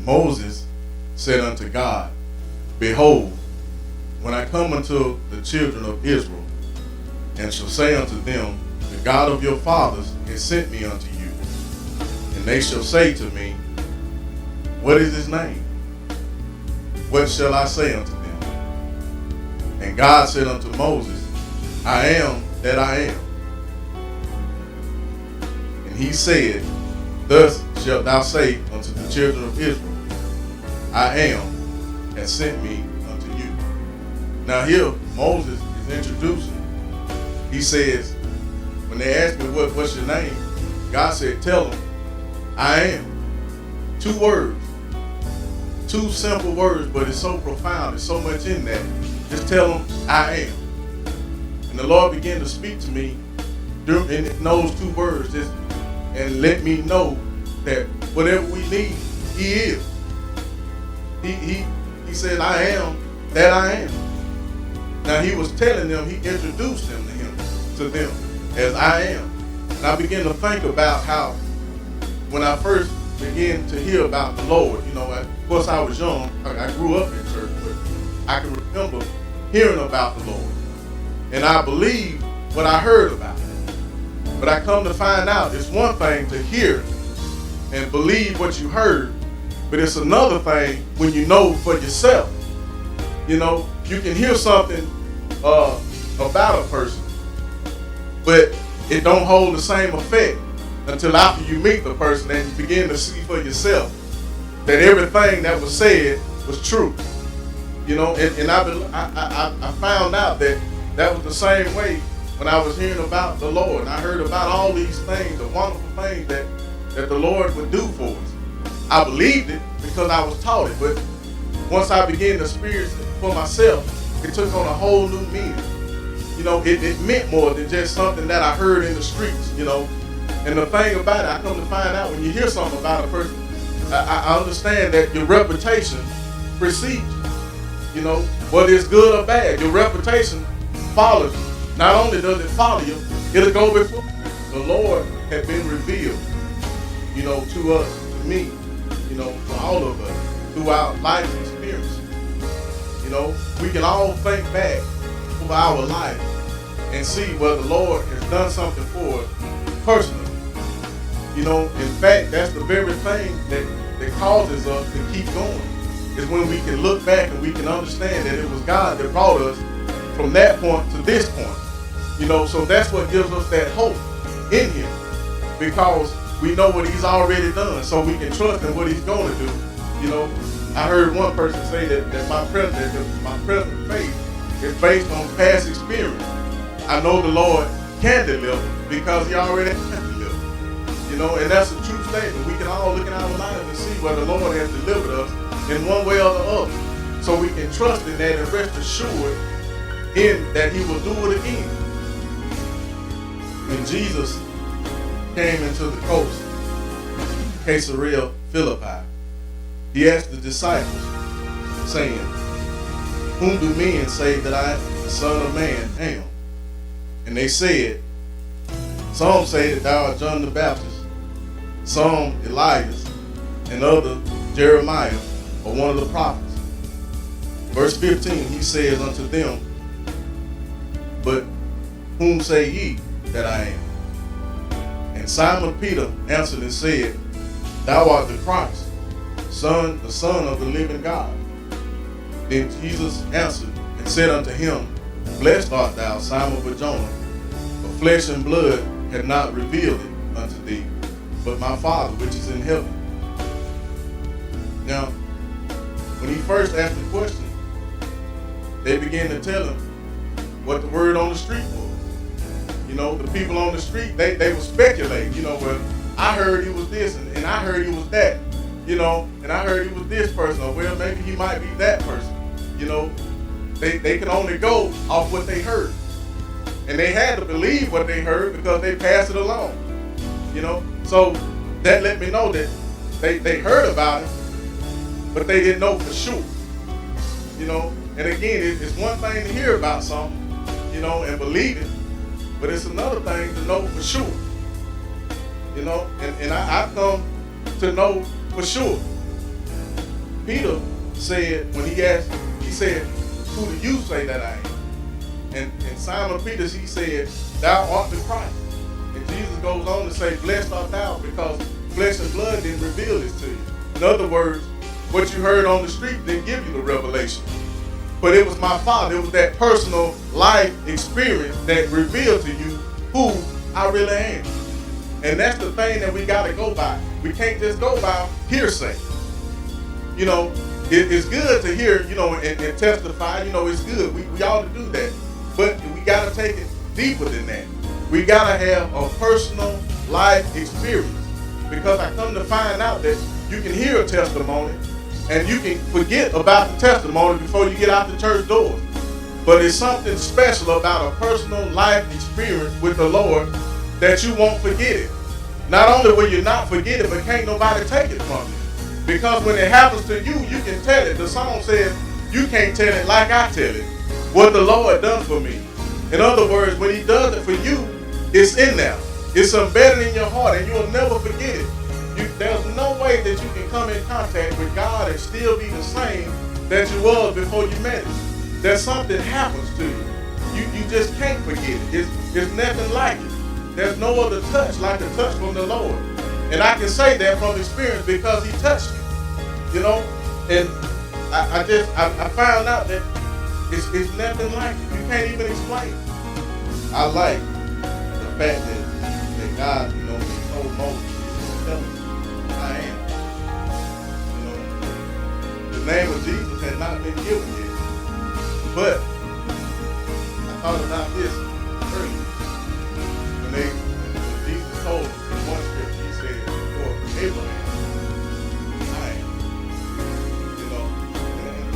And Moses said unto God, Behold, when I come unto the children of Israel, and shall say unto them, The God of your fathers has sent me unto you, and they shall say to me, What is his name? What shall I say unto them? And God said unto Moses, I am that I am. And he said, Thus shalt thou say unto the children of Israel, I am has sent me unto you. Now here Moses is introducing. He says, when they ask me what's your name, God said, tell them, I am. 2 words. 2 simple words, but it's so profound. There's so much in that. Just tell them, I am. And the Lord began to speak to me in those 2 words and let me know that whatever we need, he is. He said, I am that I am. Now he was telling them, he introduced them to them as I am. And I began to think about how when I first began to hear about the Lord, of course I was young, I grew up in church, but I can remember hearing about the Lord. And I believed what I heard about it. But I come to find out it's one thing to hear and believe what you heard, but it's another thing when you know for yourself. You can hear something about a person, but it don't hold the same effect until after you meet the person and you begin to see for yourself that everything that was said was true. And I found out that was the same way when I was hearing about the Lord. And I heard about all these things, the wonderful things that the Lord would do for us. I believed it because I was taught it, but once I began to experience it for myself, it took on a whole new meaning. It meant more than just something that I heard in the streets, And the thing about it, I come to find out when you hear something about a person, I understand that your reputation precedes you. Whether it's good or bad, your reputation follows you. Not only does it follow you, it'll go before you. The Lord had been revealed, to us, to me, to all of us, throughout life's experience. We can all think back over our life and see where the Lord has done something for us personally. In fact, that's the very thing that causes us to keep going, is when we can look back and we can understand that it was God that brought us from that point to this point. So that's what gives us that hope in Him, because we know what He's already done, so we can trust in what He's going to do. I heard one person say that my present faith is based on past experience. I know the Lord can deliver because He already has delivered. And that's a true statement. We can all look in our lives and see where the Lord has delivered us in one way or the other. So we can trust in that and rest assured in that He will do it again. When Jesus came into the coast, Caesarea Philippi, He asked the disciples, saying, Whom do men say that I, the Son of Man, am? And they said, Some say that thou art John the Baptist, some Elias, and others Jeremiah, or one of the prophets. Verse 15, He says unto them, But whom say ye that I am? And Simon Peter answered and said, Thou art the Christ, the Son of the living God. Then Jesus answered and said unto him, Blessed art thou, Simon Bar-Jonah, for flesh and blood had not revealed it unto thee, but my Father which is in heaven. Now, when he first asked the question, they began to tell him what the word on the street was. The people on the street, they were speculating, well, I heard he was this, and I heard he was that, and I heard he was this person, or well, maybe he might be that person. They could only go off what they heard. And they had to believe what they heard because they passed it along. So that let me know that they heard about it, but they didn't know for sure. And again, it's one thing to hear about something, and believe it, but it's another thing to know for sure. And I come to know for sure. Peter said, when he asked, he said, who do you say that I am? And Simon Peter, he said, thou art the Christ. And Jesus goes on to say, blessed art thou, because flesh and blood didn't reveal this to you. In other words, what you heard on the street didn't give you the revelation. But it was my Father. It was that personal life experience that revealed to you who I really am. And that's the thing that we got to go by. We can't just go by hearsay. You know, it's good to hear, you know, and testify. You know, it's good. We ought to do that. But we got to take it deeper than that. We got to have a personal life experience. Because I come to find out that you can hear a testimony and you can forget about the testimony before you get out the church doors. But it's something special about a personal life experience with the Lord that you won't forget it. Not only will you not forget it, but can't nobody take it from you. Because when it happens to you, you can tell it. The song says, you can't tell it like I tell it, what the Lord done for me. In other words, when he does it for you, it's in there. It's embedded in your heart and you'll never forget it. There's no way that you can come in contact with God and still be the same that you was before you met him. There's something happens to you. You just can't forget it. It's nothing like it. There's no other touch like the touch from the Lord. And I can say that from experience because he touched me. You know? And I found out that it's nothing like it. You can't even explain it. I like the fact that God, you know, he told Moses, tell him, I am. You know, the name of Jesus had not been given yet. But I thought about this earlier. When Jesus told him in one scripture, he said, for Abraham, I am. You know,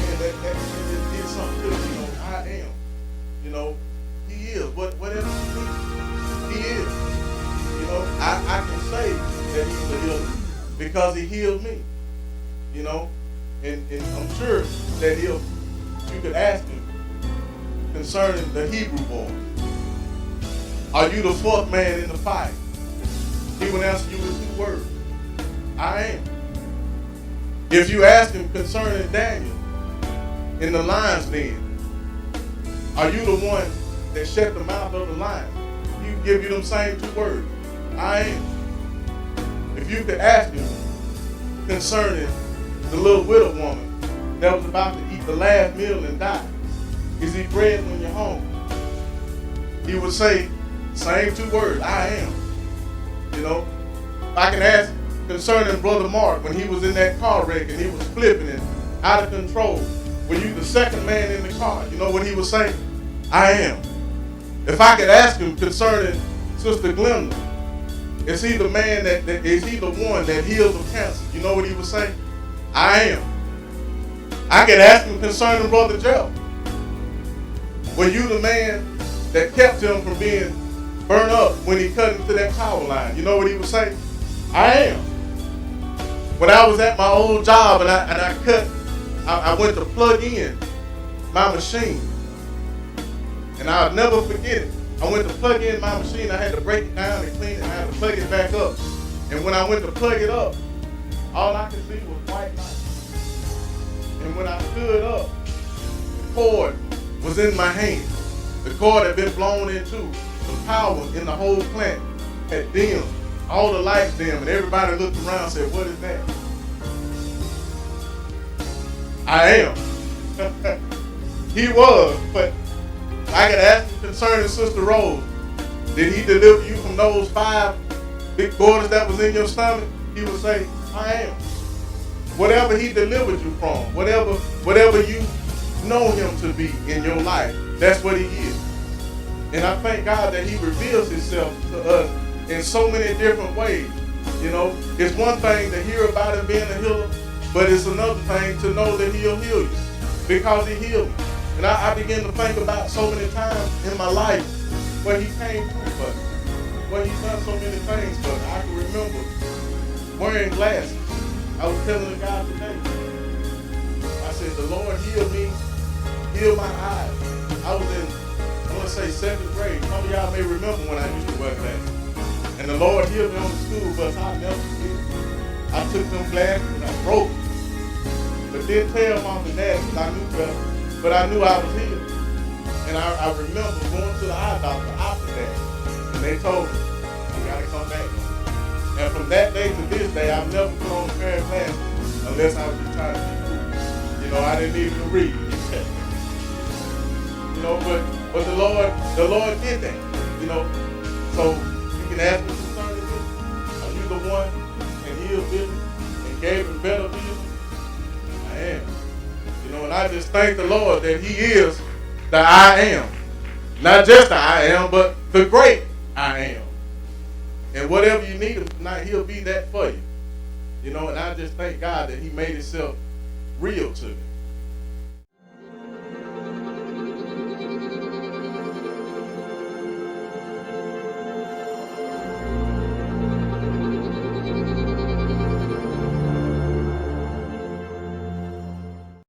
and that just did something to me. You know, I am. You know, he is. Whatever he is. You know, I can say that he's a healer because he healed me. You know, and I'm sure that if you could ask him concerning the Hebrew boy, are you the fourth man in the fight? He would answer you with 2 words. I am. If you ask him concerning Daniel in the lion's den, are you the one that shut the mouth of the lion? He would give you them same 2 words. I am. If you could ask him concerning the little widow woman that was about to eat the last meal and die, is he bread when you're hungry? He would say, same 2 words, I am. You know, I can ask concerning Brother Mark when he was in that car wreck and he was flipping and out of control. Were you the second man in the car? You know what he would say? I am. If I could ask him concerning Sister Glenda, is he the man is he the one that heals of cancer? You know what he would say? I am. I could ask him concerning Brother Joe. Were you the man that kept him from being burned up when he cut into that power line? You know what he would say? I am. When I was at my old job and I went to plug in my machine, and I'll never forget it. I went to plug in my machine. I had to break it down and clean it. I had to plug it back up. And when I went to plug it up, all I could see was white light. And when I stood up, the cord was in my hand. The cord had been blown into. The power in the whole plant had dimmed. All the lights dimmed. And everybody looked around and said, what is that? I am. He was, but I could ask him concerning Sister Rose. Did he deliver you from those 5 big daughters that was in your stomach? He would say, I am. Whatever he delivered you from, whatever you know him to be in your life, that's what he is. And I thank God that he reveals himself to us in so many different ways. You know, it's one thing to hear about him being a healer, but it's another thing to know that he'll heal you because he healed me. And I began to think about so many times in my life where he came through for me, where he's done so many things for me. I can remember wearing glasses. I was telling the guy today, I said, the Lord healed me, healed my eyes. I was in, I want to say 7th grade. Some of y'all may remember when I used to wear glasses. And the Lord healed me on the school bus. I'll never forget it. I took them glasses and I broke them. but didn't tell mom and dad because I knew better. But I knew I was healed. And I remember going to the eye doctor after that. And they told me, you gotta come back. And from that day to this day, I've never put on a pair of glasses unless I was just trying to be cool. You know, I didn't even read. You know, but the Lord did that. You know, so you can ask me concerning this. Are you the one that healed vision and gave him better vision? I am. You know, and I just thank the Lord that he is the I am. Not just the I am, but the great I am. And whatever you need him tonight, he'll be that for you. You know, and I just thank God that he made himself real to me.